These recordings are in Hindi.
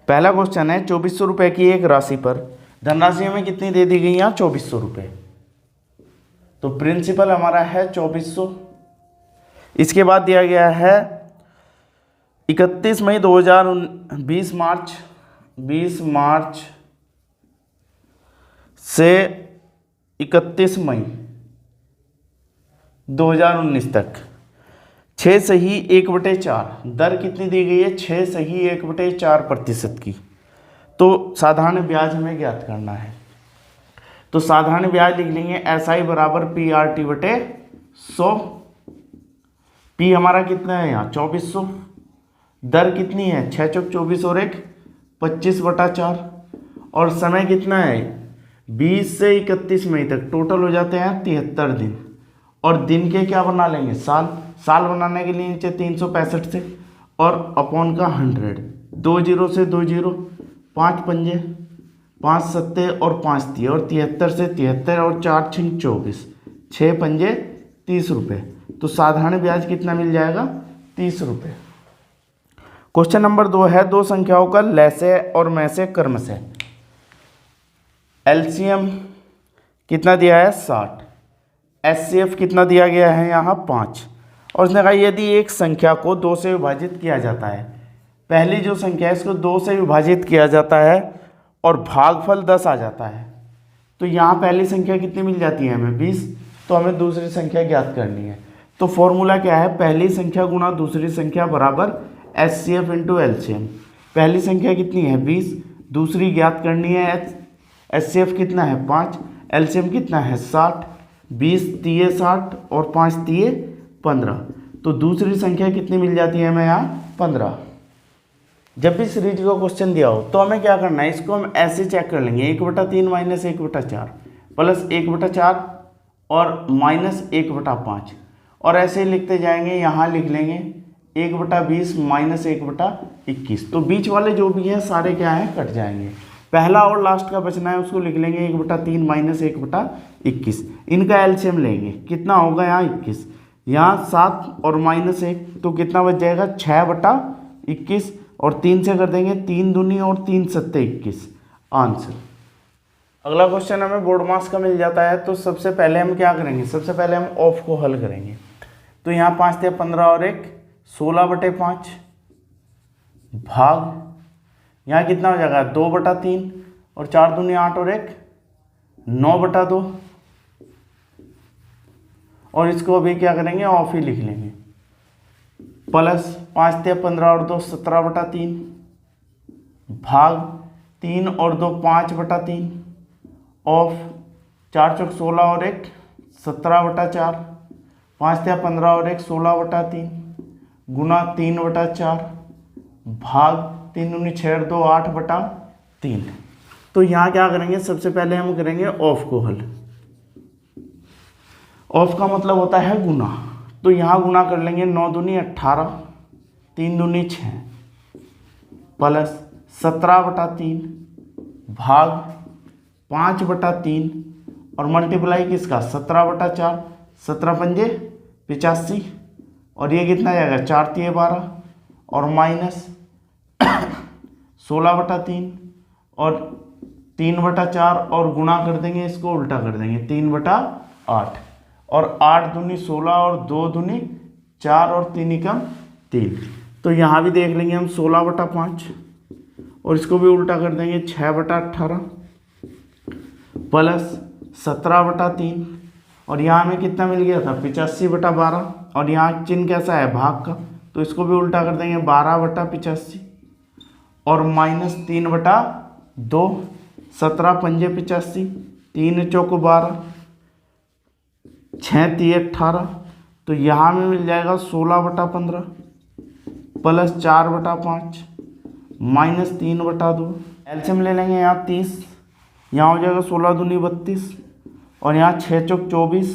पहला क्वेश्चन है 2400 रुपये की एक राशि पर धनराशि हमें कितनी दे दी गई यहाँ 2400 रुपये। तो प्रिंसिपल हमारा है 2400। इसके बाद दिया गया है 31 मई 2020 20 मार्च से 31 मई 2019 तक 6 सही 1/4 दर कितनी दी गई है 6 सही 1/4% की। तो साधारण ब्याज हमें ज्ञात करना है। तो साधारण ब्याज लिख लेंगे SI बराबर PRT/100। P हमारा कितना है यहाँ 2400। दर कितनी है 6 चौक 24 और 1 25/4 और समय कितना है 20 से 31 मई तक टोटल हो जाते हैं 73 दिन। और दिन के क्या बना लेंगे साल बनाने के लिए नीचे 365 से और अपॉन का 100 2 जीरो से 2 जीरो 5 पंजे 5 सत्ते और 5 तीय और 73 से 73 और 4 छिंग 24 6 पंजे 30 रुपये। तो साधारण ब्याज कितना मिल जाएगा 30 रुपये। क्वेश्चन नंबर 2 है दो संख्याओं का लैसे और मैसे क्रम से LCM कितना दिया है 60, HCF कितना दिया गया है यहाँ 5। और उसने कहा यदि एक संख्या को 2 से विभाजित किया जाता है, पहली जो संख्या है इसको 2 से विभाजित किया जाता है और भागफल 10 आ जाता है, तो यहाँ पहली संख्या कितनी मिल जाती है हमें 20। तो हमें दूसरी संख्या ज्ञात करनी है। तो फॉर्मूला क्या है पहली संख्या गुणा दूसरी संख्या बराबर HCF इंटू LCM। पहली संख्या कितनी है 20, दूसरी ज्ञात करनी है HCF कितना है 5, LCM कितना है 60, 20 तिये 60 और 5 तिये 15। तो दूसरी संख्या कितनी मिल जाती है हमें यहाँ 15। जब भी सीरीज का क्वेश्चन दिया हो तो हमें क्या करना है इसको हम ऐसे चेक कर लेंगे 1/3 माइनस 1/4 प्लस 1/4 और माइनस 1/5 और ऐसे ही लिखते जाएंगे। यहाँ लिख लेंगे 1/20 माइनस 1/21। तो बीच वाले जो भी हैं सारे क्या हैं कट जाएंगे। पहला और लास्ट का बचना है उसको लिख लेंगे 1/3 माइनस 1/21। इनका एलसीएम लेंगे कितना होगा यहाँ 21, यहाँ 7 और माइनस 1 तो कितना बच जाएगा 6/21 और 3 से कर देंगे 3 दूनी और 3 सत्ते 21 आंसर। अगला क्वेश्चन हमें बोर्ड मार्क्स का मिल जाता है। तो सबसे पहले हम क्या करेंगे सबसे पहले हम ऑफ को हल करेंगे। तो यहाँ 5 × 15 और 1 16/5 भाग यहाँ कितना हो जाएगा 2/3 और 4 दूनी 8 और 1 9/2 और इसको अभी क्या करेंगे ऑफ ही लिख लेंगे प्लस 5 × 15 और 2 17/3 भाग 3 और 2 5/3 ऑफ 4 चौक 16 और 1 17/4 5 × 15 और 1 16/3 गुना 3/4 भाग 3 दूनी 6 और 2 8/3। तो यहाँ क्या करेंगे सबसे पहले हम करेंगे ऑफ को हल। ऑफ का मतलब होता है गुना। तो यहाँ गुना कर लेंगे 9 दूनी 18 3 दूनी 6 प्लस 17/3 भाग 5/3 और मल्टीप्लाई किसका 17/4 17 पंजे 85 और ये कितना जाएगा 4 × 12 और माइनस 16/3 और 3/4 और गुणा कर देंगे इसको उल्टा कर देंगे 3/8 और 8 दूनी 16 और 2 दूनी 4 और 3 एकम 3। तो यहाँ भी देख लेंगे हम 16/5 और इसको भी उल्टा कर देंगे 6/18 प्लस 17/3 और यहाँ हमें कितना मिल गया था 85/12 और यहाँ चिन्ह कैसा है भाग का तो इसको भी उल्टा कर देंगे 12/85 और माइनस 3/2 17 पंजे 85 3 चौक 12 6 × 18 तो यहाँ में मिल जाएगा 16/15 प्लस 4/5 माइनस 3/2 एलसीएम ले लेंगे यहाँ 30 यहाँ हो जाएगा 16 दूनी 32 और यहाँ 6 चौक 24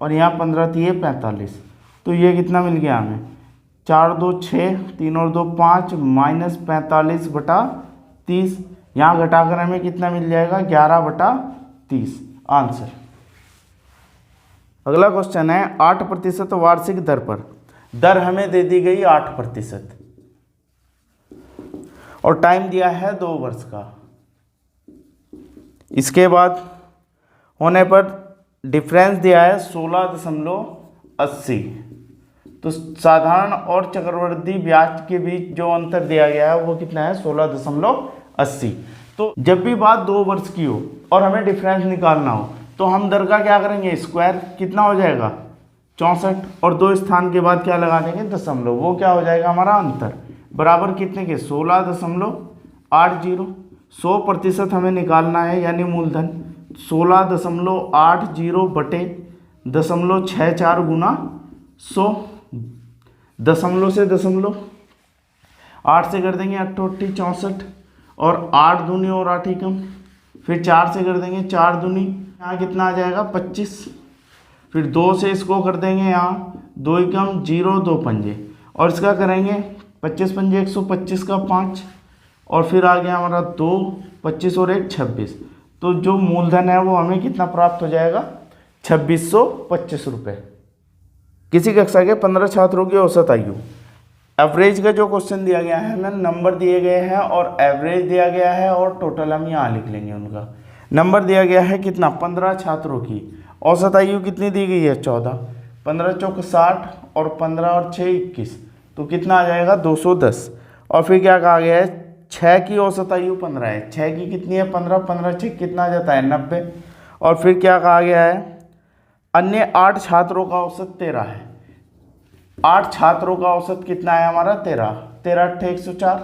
और यहाँ 15 तिये 45। तो ये कितना मिल गया हमें 4 2 6 3 और 2 5 माइनस 45/30। यहाँ घटाकर हमें कितना मिल जाएगा 11/30 आंसर। अगला क्वेश्चन है 8% वार्षिक दर पर दर हमें दे दी गई 8% और टाइम दिया है 2 वर्ष का। इसके बाद होने पर डिफरेंस दिया है 16.80। तो साधारण और चक्रवृद्धि ब्याज के बीच जो अंतर दिया गया है वो कितना है 16.80। तो जब भी बात 2 वर्ष की हो और हमें डिफरेंस निकालना हो तो हम दर का क्या करेंगे, स्क्वायर, कितना हो जाएगा 64, और 2 स्थान के बाद क्या लगा देंगे दशमलव, वो क्या हो जाएगा हमारा अंतर, बराबर कितने के 16.80। 100% हमें निकालना है यानी मूलधन 16.80 बटे 0.64 गुना 100, दशमलव से दशमलव 8 से कर देंगे 8 64, और 8 दूनी और 8 ही कम, फिर 4 से कर देंगे 4 दूनी, यहाँ कितना आ जाएगा 25, फिर 2 से इसको कर देंगे यहाँ 2 ही कम 0 2 पंजे, और इसका करेंगे 25 पंजे 125 का 5, और फिर आ गया हमारा 2 25 और 1 26। तो जो मूलधन है वो हमें कितना प्राप्त हो जाएगा 2625 रुपये। किसी कक्षा के 15 छात्रों की औसत आयु। एवरेज का जो क्वेश्चन दिया गया है हमें नंबर दिए गए हैं और एवरेज दिया गया है और टोटल हम यहाँ लिख लेंगे उनका। नंबर दिया गया है कितना 15 छात्रों की, औसत आयु कितनी दी गई है 14, 15 चौक 60 और 15 और 6 21, तो कितना आ जाएगा 210। और फिर क्या कहा गया है 6 की औसत आयु 15 है, 6 की कितनी है 15, 15 6 कितना आ जाता है 90। और फिर क्या कहा गया है अन्य 8 छात्रों का औसत 13 है, 8 छात्रों का औसत कितना है हमारा 13, 13 8 104।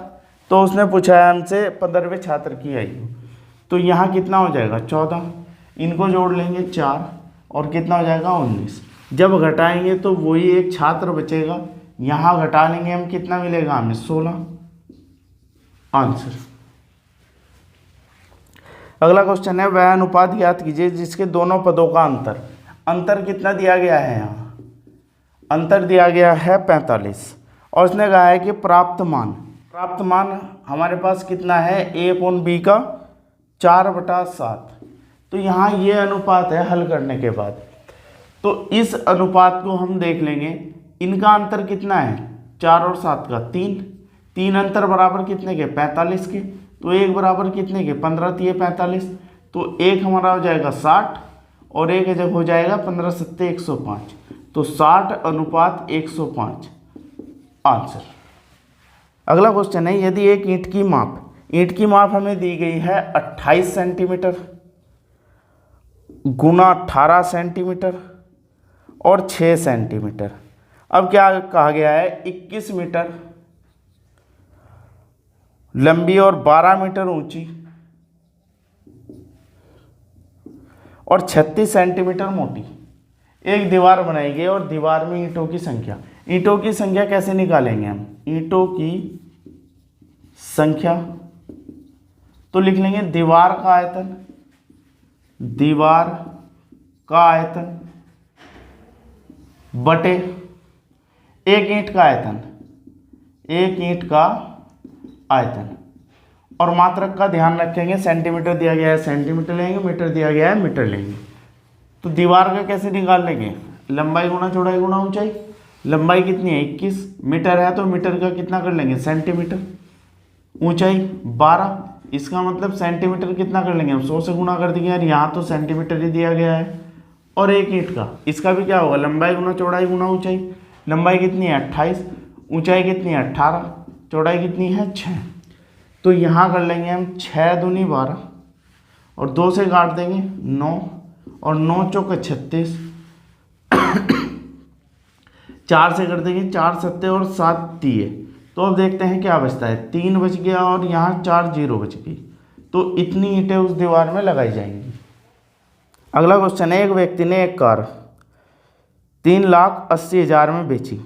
तो उसने पूछा है हमसे 15वें छात्र की आयु, तो यहाँ कितना हो जाएगा 14, इनको जोड़ लेंगे 4 और कितना हो जाएगा 19। जब घटाएंगे तो वही एक छात्र बचेगा, यहाँ घटा लेंगे हम कितना मिलेगा हमें 16 आंसर। अगला क्वेश्चन है वह अनुपात ज्ञात कीजिए जिसके दोनों पदों का अंतर कितना दिया गया है, यहाँ अंतर दिया गया है 45, और उसने कहा है कि प्राप्त मान हमारे पास कितना है a/b का 4/7। तो यहाँ ये अनुपात है हल करने के बाद, तो इस अनुपात को हम देख लेंगे, इनका अंतर कितना है 4 और 7 का 3 अंतर बराबर कितने के 45 के, तो 1 बराबर कितने के 15 3 45, तो 1 हमारा हो जाएगा 60 और 1 जब हो जाएगा 15 7 105, तो 60:105 आंसर। अगला क्वेश्चन है यदि एक ईंट की माप हमें दी गई है 28 सेंटीमीटर गुना 18 सेंटीमीटर और 6 सेंटीमीटर। अब क्या कहा गया है 21 मीटर लंबी और 12 मीटर ऊंची और 36 सेंटीमीटर मोटी एक दीवार बनाई गई, और दीवार में ईंटों की संख्या कैसे निकालेंगे हम, ईंटों की संख्या तो लिख लेंगे दीवार का आयतन बटे एक ईंट का आयतन, और मात्रक का ध्यान रखेंगे, सेंटीमीटर दिया गया है सेंटीमीटर लेंगे, मीटर दिया गया है मीटर लेंगे। तो दीवार का कैसे निकाल लेंगे, लंबाई गुना चौड़ाई गुना ऊंचाई, लंबाई कितनी है 21, मीटर है तो मीटर का कितना कर लेंगे सेंटीमीटर, ऊंचाई 12, इसका मतलब सेंटीमीटर कितना कर लेंगे हम 100 से गुना कर देंगे यार, यहाँ तो सेंटीमीटर ही दिया गया है। और एक ईंट का इसका भी क्या होगा लंबाई गुना चौड़ाई गुना ऊंचाई, लंबाई कितनी है 28, ऊंचाई कितनी है 18, चौड़ाई कितनी है 6, तो यहाँ कर लेंगे हम 6 दूनी 12 और 2 से काट देंगे 9 और 9 चौके 36, 4 से कर देंगे 4 7 और 7 दिए, तो अब देखते हैं क्या बचता है 3 बच गया और यहाँ 4 0 बच गई, तो इतनी ईंटें उस दीवार में लगाई जाएंगी। अगला क्वेश्चन है एक व्यक्ति ने एक कार 3,80,000 में बेची,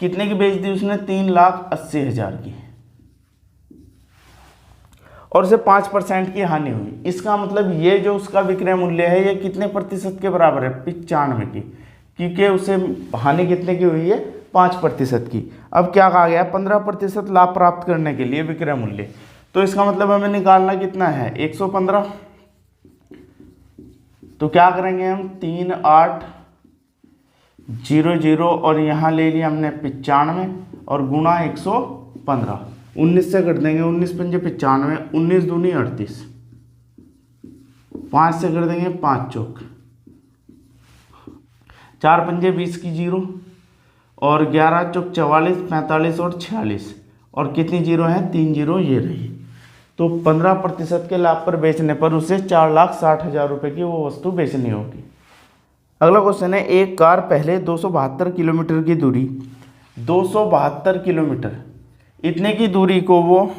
कितने की बेच दी उसने 3,80,000 की, और उसे 5% की हानि हुई। इसका मतलब ये जो उसका विक्रय मूल्य है ये कितने प्रतिशत के बराबर है 95 की, क्योंकि उसे हानि कितने की हुई है 5% की। अब क्या कहा गया 15% लाभ प्राप्त करने के लिए विक्रय मूल्य, तो इसका मतलब हमें निकालना कितना है 115, तो क्या करेंगे हम 3800 और यहाँ ले लिया हमने 95 और गुणा 115, 19 से कर देंगे, 19 पंजे 95, 19 दूनी 38, 5 से कर देंगे 5 चौक, 4 पंजे 20 की जीरो, और 11 चौक 44, 45 और 46, और कितनी जीरो हैं, 3 जीरो ये रही। तो 15% के लाभ पर बेचने पर उसे 4,60,000 रुपये की वो वस्तु बेचनी होगी। अगला क्वेश्चन है, एक कार पहले 272 किलोमीटर की दूरी, 272 किलोमीटर इतने की दूरी को वो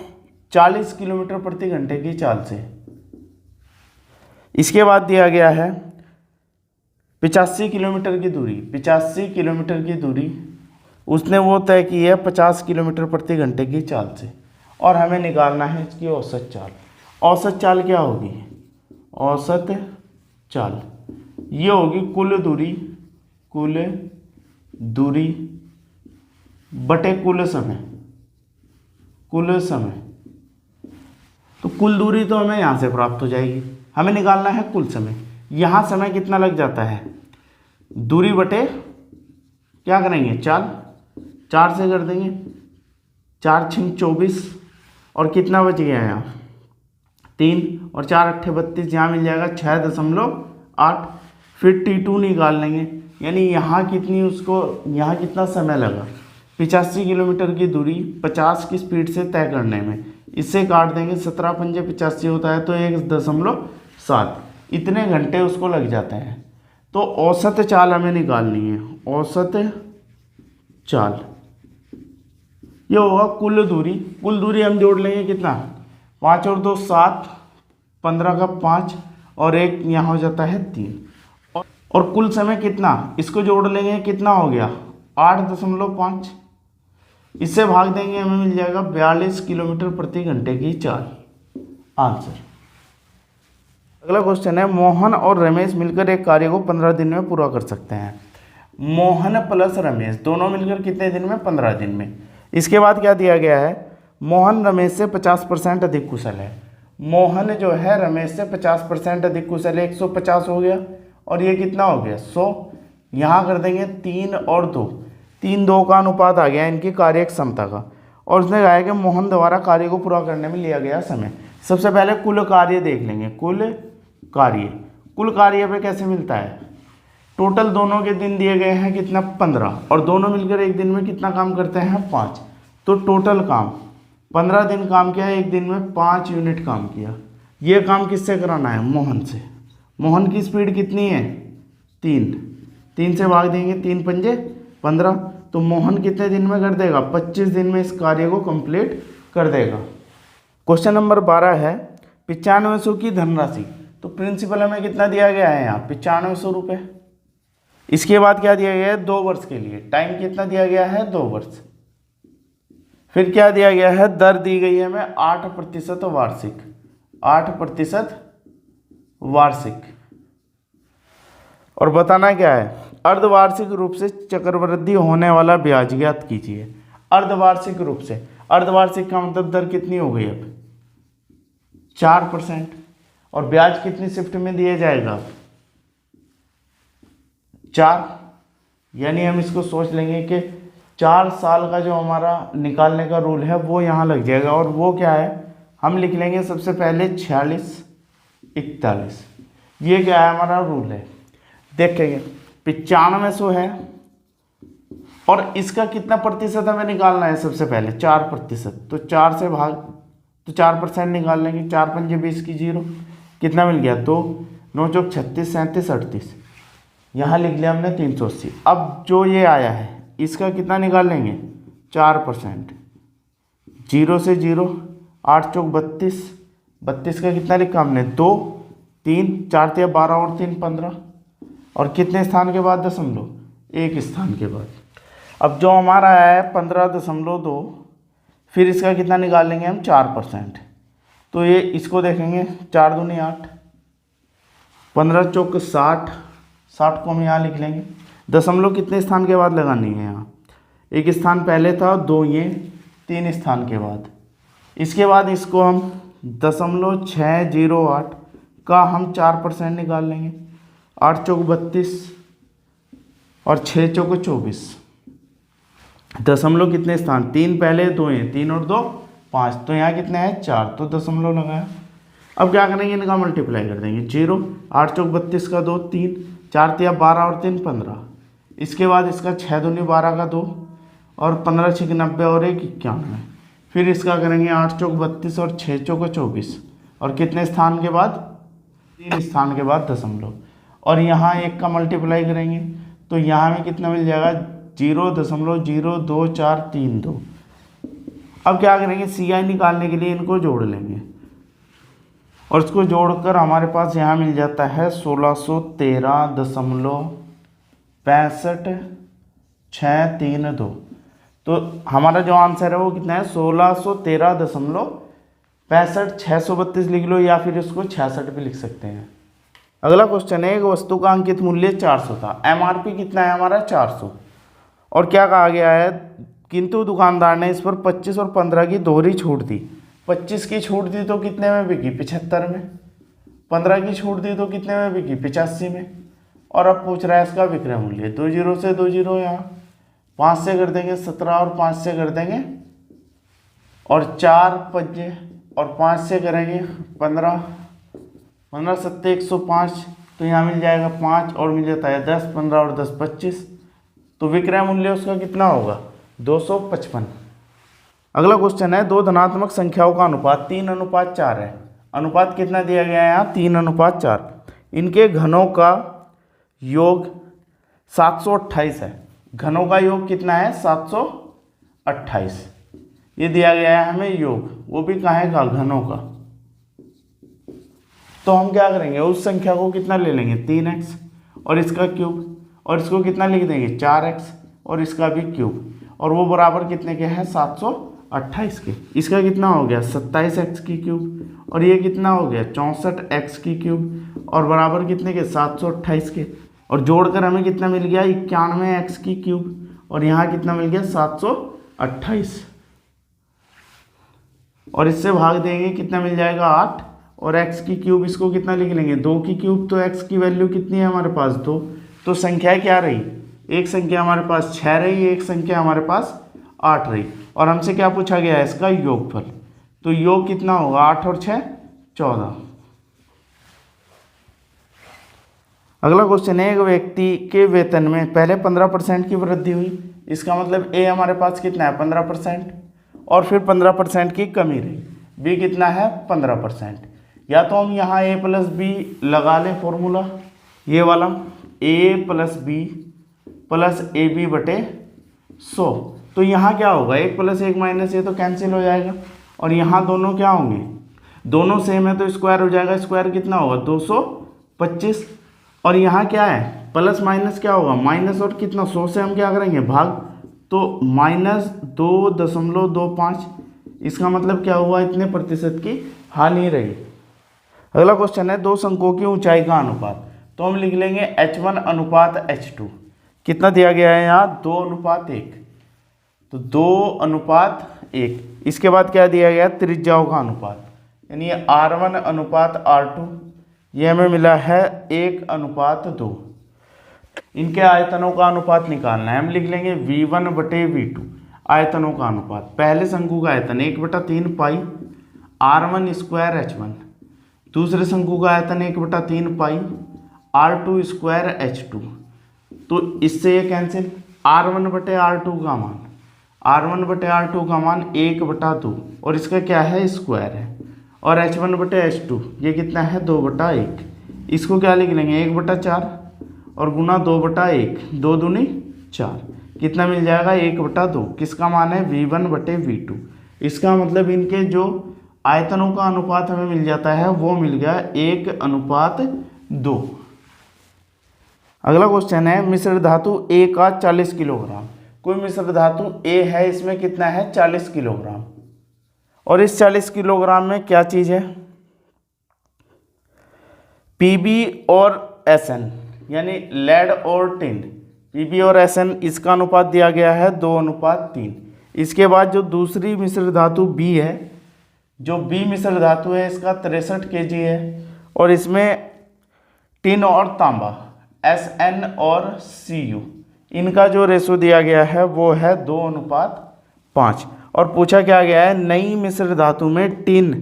40 किलोमीटर प्रति घंटे की चाल से, इसके बाद दिया गया है 85 किलोमीटर की दूरी, 85 किलोमीटर की दूरी उसने वो तय की है 50 किलोमीटर प्रति घंटे की चाल से, और हमें निकालना है इसकी औसत चाल। औसत चाल क्या होगी, औसत चाल ये होगी कुल दूरी बटे कुल समय, तो कुल दूरी तो हमें यहाँ से प्राप्त हो जाएगी, हमें निकालना है कुल समय। यहाँ समय कितना लग जाता है, दूरी बटे क्या करेंगे, चाल, 4 से कर देंगे, 4 छिंग 24, और कितना बच गया यहाँ 3, और 4 अट्ठे 32, यहाँ मिल जाएगा 6.8। फिर T2 निकाल लेंगे, यानी यहाँ कितनी उसको, यहाँ कितना समय लगा, 85 किलोमीटर की दूरी 50 की स्पीड से तय करने में, इससे काट देंगे, 17 पंजे 85 होता है तो 1.7 इतने घंटे उसको लग जाते हैं। तो औसत चाल हमें निकालनी है, औसत चाल ये होगा कुल दूरी हम जोड़ लेंगे कितना, 5 और 2 7, 15 का 5, और 1 यहाँ हो जाता है 3, और कुल समय कितना, इसको जोड़ लेंगे कितना हो गया 8.5, इससे भाग देंगे हमें मिल जाएगा 42 किलोमीटर प्रति घंटे की चाल, आंसर। अगला क्वेश्चन है, मोहन और रमेश मिलकर एक कार्य को 15 दिन में पूरा कर सकते हैं। मोहन प्लस रमेश दोनों मिलकर कितने दिन में, 15 दिन में। इसके बाद क्या दिया गया है, मोहन रमेश से 50% अधिक कुशल है। मोहन जो है रमेश से 50% अधिक कुशल है, 150 हो गया, और ये कितना हो गया 100। यहाँ कर देंगे 3 और 2, 3-2 का अनुपात आ गया इनकी कार्य क्षमता का, और उसने कहा है कि मोहन द्वारा कार्य को पूरा करने में लिया गया समय। सबसे पहले कुल कार्य देख लेंगे, कुल कार्य पे कैसे मिलता है, टोटल दोनों के दिन दिए गए हैं कितना 15, और दोनों मिलकर एक दिन में कितना काम करते हैं 5, तो टोटल काम 15 दिन काम किया, एक दिन में 5 यूनिट काम किया। ये काम किससे कराना है, मोहन से। मोहन की स्पीड कितनी है 3 से भाग देंगे, 3 पंजे 15, तो मोहन कितने दिन में कर देगा, 25 दिन में इस कार्य को कंप्लीट कर देगा। क्वेश्चन नंबर 12 है, 9500 की धनराशि, तो प्रिंसिपल हमें कितना दिया गया है यहाँ 9500 रुपये। इसके बाद क्या दिया गया है 2 वर्ष के लिए, टाइम कितना दिया गया है 2 वर्ष। फिर क्या दिया गया है, दर दी गई है हमें 8% वार्षिक, 8% वार्षिक, और बताना क्या है, अर्धवार्षिक रूप से चक्रवृद्धि होने वाला ब्याज ज्ञात कीजिए। अर्धवार्षिक रूप से, अर्धवार्षिक का मतलब दर कितनी हो गई अब 4%, और ब्याज कितनी शिफ्ट में दिया जाएगा 4, यानी हम इसको सोच लेंगे कि 4 साल का जो हमारा निकालने का रूल है वो यहाँ लग जाएगा, और वो क्या है हम लिख लेंगे सबसे पहले 46 41, ये क्या है हमारा रूल है। देखेंगे 9500 है, और इसका कितना प्रतिशत हमें निकालना है, सबसे पहले 4%, तो 4 से भाग, तो 4% निकाल लेंगे, 4 पंजे 20 की जीरो, कितना मिल गया 2, 9 चौक 36, 37, 38, यहाँ लिख लिया हमने 380। अब जो ये आया है इसका कितना निकाल लेंगे 4%, 0 से 0, 8 चौक 32, 32 का कितना लिखा हमने 2, 3, 4 तिया 12 और 3 15, और कितने स्थान के बाद दशमलव, 1 स्थान के बाद। अब जो हमारा है 15.2, फिर इसका कितना निकाल लेंगे हम 4%, तो ये इसको देखेंगे 4 दूनी 8, 15 चौक 60, 60 को हम यहाँ लिख लेंगे। दशमलव कितने स्थान के बाद लगानी है, यहाँ 1 स्थान पहले था, 2 ये 3 स्थान के बाद। इसके बाद इसको हम 0.608 का हम 4% निकाल लेंगे, 8 चौक 32 और 6 चौक 24, दशमलव कितने स्थान, 3 पहले 2 हैं, 3 और 2 5, तो यहाँ कितने हैं 4, तो दशमलव लगाया। अब क्या करेंगे, इनका मल्टीप्लाई कर देंगे। 0, 8 चौक 32 का 2, 3, 4 तिया 12 और 3 15। इसके बाद इसका 6 दूनी 12 का 2 और 15 6 90 और 1 91। फिर इसका करेंगे 8 चौक 32 और 6 चौक 24 और कितने स्थान के बाद, 3 स्थान के बाद दशमलव। और यहाँ 1 का मल्टीप्लाई करेंगे तो यहाँ में कितना मिल जाएगा 0.0242। अब क्या करेंगे, CI निकालने के लिए इनको जोड़ लेंगे और इसको जोड़कर हमारे पास यहाँ मिल जाता है 1613.65 तो हमारा जो आंसर है वो कितना है 1613.65। 632 लिख लो या फिर इसको 66 भी लिख सकते हैं। अगला क्वेश्चन है, एक वस्तु का अंकित मूल्य 400 था, MRP कितना है हमारा 400, और क्या कहा गया है, किंतु दुकानदार ने इस पर 25 और 15 की दोहरी छूट दी। 25 की छूट दी तो कितने में बिकी 75 में, 15 की छूट दी तो कितने में बिकी 85 में, और अब पूछ रहा है इसका विक्रय मूल्य। 2 0 से 2 0 यहाँ, 5 से कर देंगे 17 और 5 से कर देंगे और 4 5 और 5 से करेंगे 15, 15 7 105, तो यहाँ मिल जाएगा 5 और मिल जाता है 10, 15 और 10 25, तो विक्रय मूल्य उसका कितना होगा 255। अगला क्वेश्चन है, दो धनात्मक संख्याओं का अनुपात 3:4 है। अनुपात कितना दिया गया है यहाँ 3:4। इनके घनों का योग 728 है। घनों का योग कितना है 728, ये दिया गया है हमें योग, वो भी कहाँ का घनों का। तो हम क्या करेंगे, उस संख्या को कितना ले लेंगे 3x और इसका क्यूब, और इसको कितना लिख देंगे 4x और इसका भी क्यूब, और वो बराबर कितने के हैं 728 के। इसका कितना हो गया 27x की क्यूब और ये कितना हो गया 64x की क्यूब और बराबर कितने के 728 के, और जोड़कर हमें कितना मिल गया 91x की क्यूब और यहाँ कितना मिल गया 728, और इससे भाग देंगे कितना मिल जाएगा 8 और x की क्यूब, इसको कितना लिख लेंगे 2 की क्यूब, तो x की वैल्यू कितनी है हमारे पास 2, तो संख्या क्या रही, एक संख्या हमारे पास 6 रही, एक संख्या हमारे पास 8 रही, और हमसे क्या पूछा गया है इसका योगफल, तो योग कितना होगा 8 और 6 14। अगला क्वेश्चन है, एक व्यक्ति के वेतन में पहले 15% की वृद्धि हुई, इसका मतलब ए हमारे पास कितना है 15% और फिर 15% की कमी रही, बी कितना है 15%। या तो हम यहाँ a प्लस बी लगा लें फॉर्मूला, ये वाला a plus B plus A B बटे 100, तो यहाँ क्या होगा 1 + 1 - a तो कैंसिल हो जाएगा, और यहाँ दोनों क्या होंगे, दोनों सेम है तो स्क्वायर हो जाएगा, स्क्वायर कितना होगा 225, और यहाँ क्या है प्लस माइनस क्या होगा माइनस, और कितना 100 से हम क्या करेंगे भाग, तो -2.25, इसका मतलब क्या हुआ इतने प्रतिशत की हानि रही। अगला क्वेश्चन है, दो शंकुओं की ऊंचाई का अनुपात, तो हम लिख लेंगे h1 अनुपात h2, कितना दिया गया है यहाँ 2:1, तो 2:1। इसके बाद क्या दिया गया त्रिज्याओं का अनुपात, यानी r1 अनुपात r2, ये हमें मिला है 1:2। इनके आयतनों का अनुपात निकालना है, हम लिख लेंगे v1 बटे v2, आयतनों का अनुपात। पहले शंकु का आयतन 1/3 पाई r1 स्क्वायर h1, दूसरे शंकु का आयतन 1/3 पाई r2 स्क्वायर h2, तो इससे ये कैंसिल, r1 बटे r2 का मान, r1 बटे r2 का मान 1/2 और इसका क्या है स्क्वायर है, और h1 बटे h2 ये कितना है 2/1, इसको क्या लिख लेंगे 1/4 और गुना 2/1, 2 दूनी 4, कितना मिल जाएगा 1/2, किसका मान है v1 बटे v2। इसका मतलब इनके जो आयतनों का अनुपात हमें मिल जाता है वो मिल गया 1:2। अगला क्वेश्चन है, मिश्र धातु A का 40 किलोग्राम, कोई मिश्र धातु A है, इसमें कितना है 40 किलोग्राम, और इस 40 किलोग्राम में क्या चीज़ है Pb और Sn, यानी लेड और टिन, Pb और Sn, इसका अनुपात दिया गया है 2:3। इसके बाद जो दूसरी मिश्र धातु B है, जो B मिश्र धातु है इसका 63 kg है, और इसमें टिन और तांबा Sn और Cu, इनका जो रेशो दिया गया है वो है 2:5, और पूछा क्या गया है, नई मिश्र धातु में टिन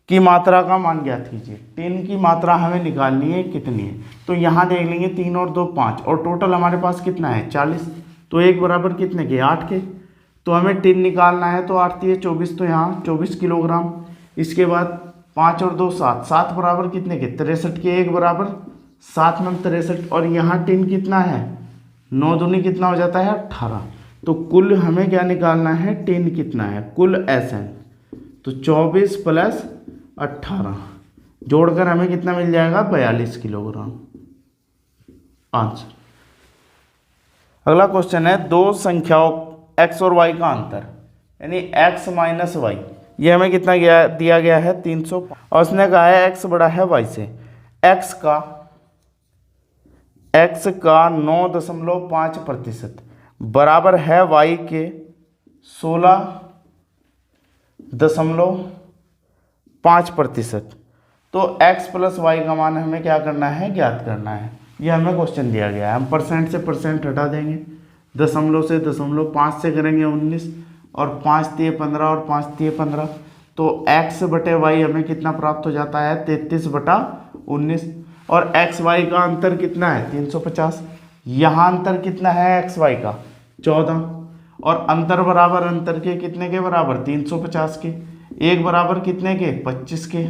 की मात्रा का मान ज्ञात कीजिए। टिन की मात्रा हमें निकालनी है, कितनी है, तो यहाँ देख लेंगे 3 और 2 5 और टोटल हमारे पास कितना है 40। तो एक बराबर कितने के 8 के। तो हमें टिन निकालना है, तो 8 3 24, तो यहाँ 24 किलोग्राम। इसके बाद 5 और 2 7, 7 बराबर कितने के 63 के, एक बराबर 7 में 63। और यहाँ टिन कितना है 9 दूनी कितना हो जाता है 18। तो कुल हमें क्या निकालना है, टिन कितना है, कुल SN। तो 24 प्लस 18 जोड़कर हमें कितना मिल जाएगा 42 किलोग्राम आंसर। अगला क्वेश्चन है, दो संख्याओं x और y का अंतर यानी x माइनस वाई, ये हमें कितना दिया गया है 300। और उसने कहा है x बड़ा है y से। x का 9.5% बराबर है y के 16.5%। तो x प्लस वाई का मान हमें क्या करना है, ज्ञात करना है। ये हमें क्वेश्चन दिया गया है। हम परसेंट से परसेंट हटा देंगे, दशमलव से दशमलव, 5 से करेंगे 19 और 5 तिये 15 और 5 तिये 15। तो x बटे वाई हमें कितना प्राप्त हो जाता है 33/19। और x वाई का अंतर कितना है 350। यहाँ अंतर कितना है x वाई का 14 और अंतर बराबर अंतर के कितने के बराबर 350 के, एक बराबर कितने के 25 के।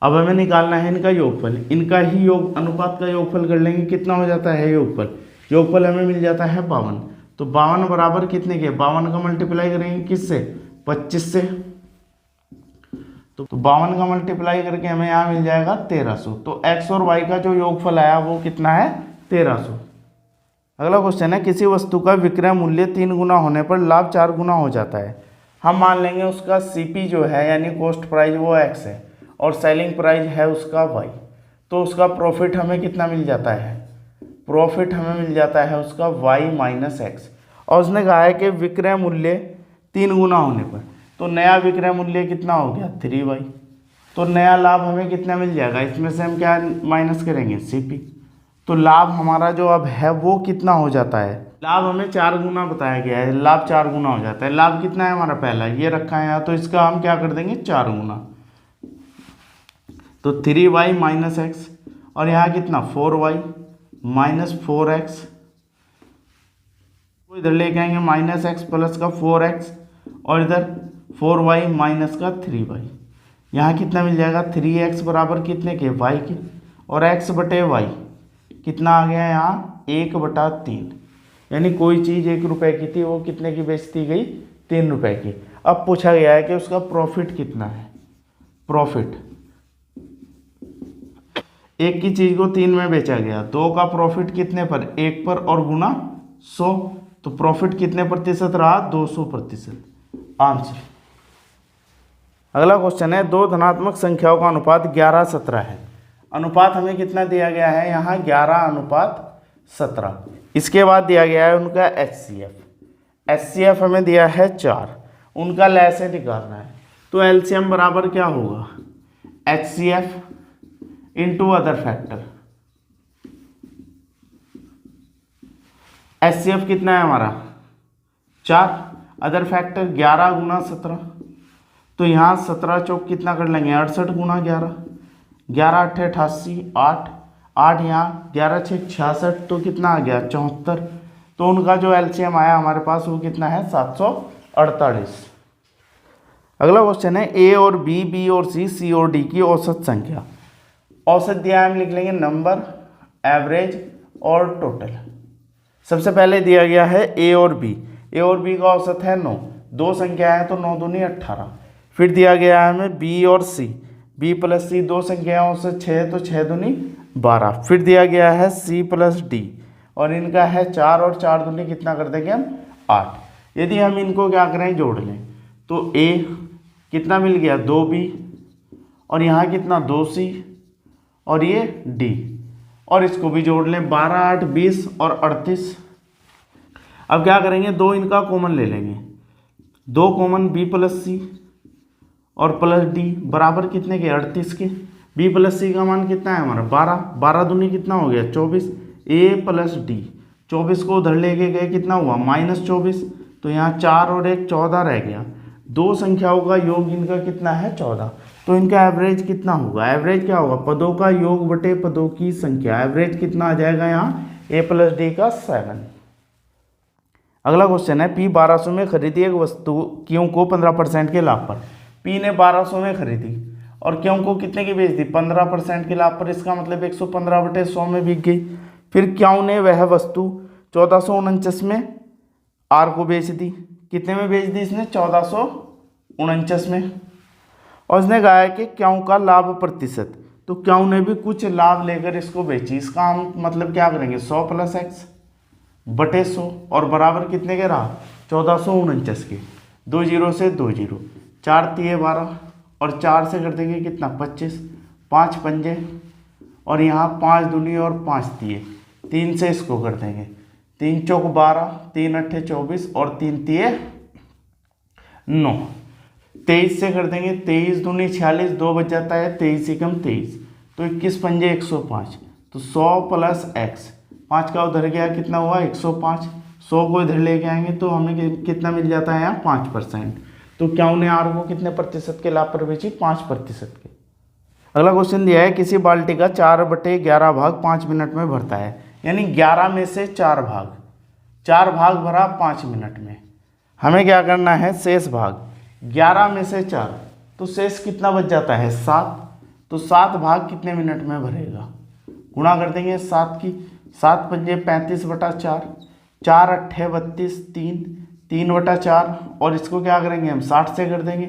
अब हमें निकालना है इनका योगफल, इनका ही योग अनुपात का योगफल कर लेंगे, कितना हो जाता है योगफल, योगफल हमें मिल जाता है 52। तो 52 बराबर कितने के, 52 का मल्टीप्लाई करेंगे किससे 25 से। तो 52 का मल्टीप्लाई करके हमें यहाँ मिल जाएगा 1300। तो x और y का जो योगफल आया वो कितना है 1300। अगला क्वेश्चन है, किसी वस्तु का विक्रय मूल्य 3 गुना होने पर लाभ 4 गुना हो जाता है। हम मान लेंगे उसका CP जो है यानी कॉस्ट प्राइस वो x है और सेलिंग प्राइस है उसका y। तो उसका प्रॉफिट हमें कितना मिल जाता है, प्रॉफिट हमें मिल जाता है उसका y माइनस एक्स। और उसने कहा है कि विक्रय मूल्य 3 गुना होने पर, तो नया विक्रय मूल्य कितना हो गया 3y। तो नया लाभ हमें कितना मिल जाएगा, इसमें से हम क्या माइनस करेंगे CP। तो लाभ हमारा जो अब है वो कितना हो जाता है, लाभ हमें 4 गुना बताया गया है, लाभ 4 गुना हो जाता है। लाभ कितना है हमारा पहला ये रखा है यहाँ, तो इसका हम क्या कर देंगे 4 गुना। तो 3y माइनस एक्स और यहाँ कितना 4y माइनस 4x, इधर लेके आएंगे माइनस एक्स प्लस का 4x और इधर 4y माइनस का 3y। यहाँ कितना मिल जाएगा 3x बराबर कितने के y के, और x बटे y कितना आ गया यहाँ 1/3। यानी कोई चीज़ 1 रुपए की थी वो कितने की बेचती गई 3 रुपए की। अब पूछा गया है कि उसका प्रॉफिट कितना है। प्रॉफिट, एक की चीज़ को 3 में बेचा गया, 2 का प्रॉफिट कितने पर 1 पर और गुना 100। तो प्रॉफिट कितने प्रतिशत रहा 200% आंसर। अगला क्वेश्चन है, दो धनात्मक संख्याओं का अनुपात 11:17 है। अनुपात हमें कितना दिया गया है यहाँ 11:17। इसके बाद दिया गया है उनका HCF हमें दिया है 4, उनका लैसे निकालना है। तो LCM बराबर क्या होगा HCF into other factor. HCF कितना है हमारा 4, अदर फैक्टर 11 गुना 17। तो यहाँ 17 चौक कितना कर लेंगे 68 गुना 11, 11 8 88, 8 यहाँ 11 6 66, तो कितना आ गया 74। तो उनका जो LCM आया हमारे पास वो कितना है 748। अगला क्वेश्चन है, A और B और C और D की औसत संख्या। औसत दिया है, हम लिख लेंगे नंबर, एवरेज और टोटल। सबसे पहले दिया गया है A और B का औसत है 9, दो संख्या है तो 9 दूनी 18। फिर दिया गया है हमें B और B प्लस C, दो संख्या औसत 6 तो 6 दूनी 12। फिर दिया गया है C प्लस D और इनका है 4 और 4 दूनी कितना कर देंगे हम 8। यदि हम इनको क्या करें जोड़ लें तो A कितना मिल गया 2B और यहाँ कितना 2C और ये D, और इसको भी जोड़ लें 12 8 20 और 38। अब क्या करेंगे, दो इनका कॉमन ले लेंगे, 2 कॉमन B प्लस C और प्लस D बराबर कितने के 38 के। B प्लस C का मान कितना है हमारा 12, 12 दूनी कितना हो गया 24। A प्लस D, 24 को उधर लेके गए कितना हुआ -24, तो यहाँ 4 और 1 14 रह गया। दो संख्याओं का योग इनका कितना है 14। तो इनका एवरेज कितना होगा, एवरेज क्या होगा, पदों का योग बटे पदों की संख्या। एवरेज कितना आ जाएगा यहाँ a+d का 7। अगला क्वेश्चन है P 1200 में खरीदी एक वस्तु क्यों को 15% के लाभ पर। P ने 1200 में खरीदी और क्यों को कितने की बेच दी 15% के लाभ पर। इसका मतलब 115/100 में बिक गई। फिर क्यों ने वह वस्तु 1449 में R को बेच दी। कितने में बेच दी इसने 1449 में। और इसने कहा है कि क्यों का लाभ प्रतिशत, तो क्यों ने भी कुछ लाभ लेकर इसको बेची। इसका हम मतलब क्या करेंगे 100 + x बटे 100 और बराबर कितने के रहा 1449 के। 2 0 से 2 0, 4 तिये 12 और 4 से कर देंगे कितना 25, 5 पंजे और यहाँ 5 दूनी और 5 तिये, 3 से इसको कर देंगे 3 चौक 12, 3 अट्ठे 24 और 3 तिये 9। 23 से कर देंगे 23 दूनी 46, 2 बच जाता है 23 एकम 23, तो 21 पंजे 105। तो 100 + x, 5 का उधर गया कितना हुआ 105, 100 को इधर लेके आएंगे तो हमें कितना मिल जाता है यहाँ 5%। तो क्या उन्हें आर को कितने प्रतिशत के लाभ पर बेची 5% के। अगला क्वेश्चन दिया है किसी बाल्टी का 4/11 भाग 5 मिनट में भरता है, यानी 11 में से 4 भाग भरा 5 मिनट में। हमें क्या करना है शेष भाग 11 में से 4, तो शेष कितना बच जाता है 7। तो 7 भाग कितने मिनट में भरेगा, गुणा कर देंगे 7 की, 7 पंजे 35/4, 4 अट्ठे 32, 3/4 और इसको क्या करेंगे हम 60 से कर देंगे,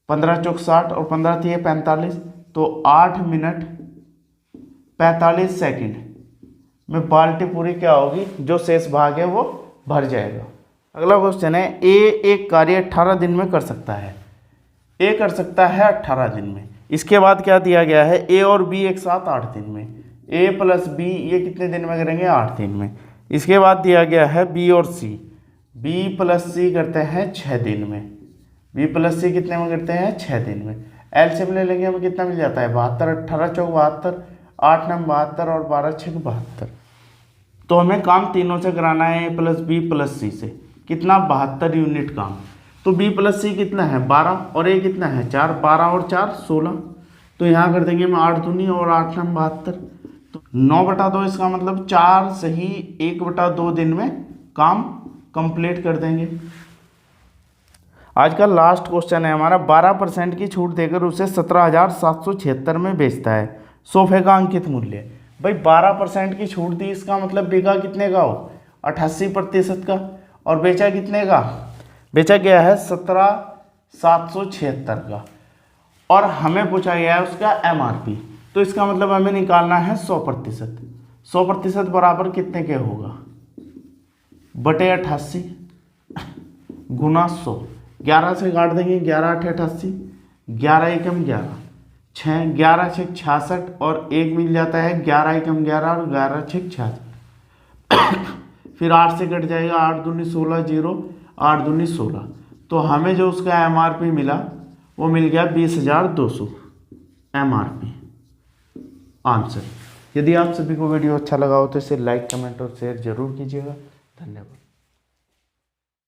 15 चौक 60 और 15 तिये 45, तो 8 मिनट 45 सेकंड में बाल्टी पूरी क्या होगी, जो शेष भाग है वो भर जाएगा। अगला क्वेश्चन है ए एक कार्य 18 दिन में कर सकता है। ए कर सकता है 18 दिन में। इसके बाद क्या दिया गया है ए और बी एक साथ 8 दिन में। ए + बी ये कितने दिन में करेंगे 8 दिन में। इसके बाद दिया गया है बी और सी, बी + सी करते हैं 6 दिन में। बी + सी कितने में करते हैं 6 दिन में। एलसीएम ले लेंगे हमें कितना मिल जाता है 72, 18 चौक 72, 8 9 72 और 12 6 72। तो हमें काम तीनों से कराना है ए + बी + सी से, कितना 72 यूनिट काम। तो बी + सी कितना है 12 और ए कितना है 4, 12 और 4 16। तो यहाँ कर देंगे हम 8 दूनी और 8 9 72, तो 9/2 इसका मतलब 4 सही 1/2 दिन में काम कंप्लीट कर देंगे। आज का लास्ट क्वेश्चन है हमारा 12% की छूट देकर उसे 17,776 में बेचता है। सोफे का अंकित मूल्य। भाई 12% की छूट दी, इसका मतलब बिका कितने का हो 88% का, और बेचा कितने का, बेचा गया है 17,776 का, और हमें पूछा गया है उसका MRP। तो इसका मतलब हमें निकालना है 100%। 100% बराबर कितने के होगा बटे 88 गुना 100। 11 से काट देंगे 11 8 88, 11 एकम 11 6, 11 6 66 और 1 मिल जाता है 11 एकम 11 और 11 6 66। फिर 8 से कट जाएगा 8 दूनी 16 0, 8 दूनी 16। तो हमें जो उसका MRP मिला वो मिल गया 20,200 MRP आंसर। यदि आप सभी को वीडियो अच्छा लगा हो तो इसे लाइक कमेंट और शेयर जरूर कीजिएगा। धन्यवाद।